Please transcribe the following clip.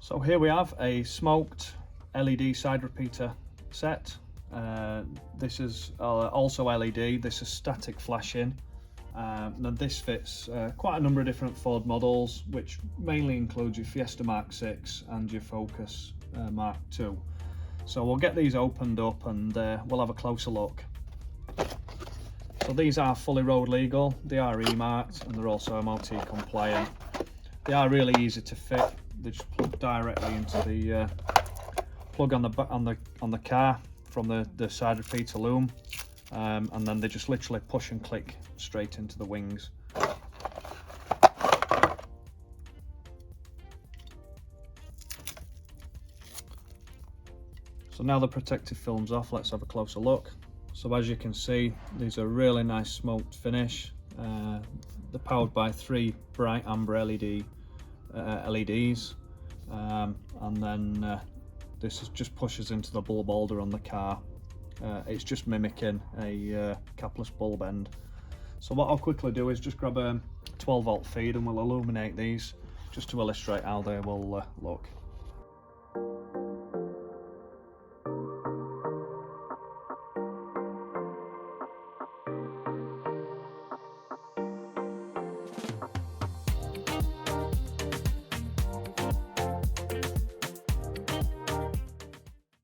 So here we have a smoked LED side repeater set. This is also LED, this is static flashing. Now this fits quite a number of different Ford models, which mainly includes your Fiesta MK6 and your Focus MK2. So we'll get these opened up and we'll have a closer look. So these are fully road legal, they are E-marked and they're also MOT compliant. They are really easy to fit. They just plug directly into the plug on the car from the side repeater loom, and then they just literally push and click straight into the wings. So now the protective film's off, let's have a closer look. So as you can see, these are really nice smoked finish. They're powered by 3 bright amber LEDs, and then this just pushes into the bulb holder on the car. It's just mimicking a capless bulb end. So what I'll quickly do is just grab a 12 volt feed and we'll illuminate these just to illustrate how they will look.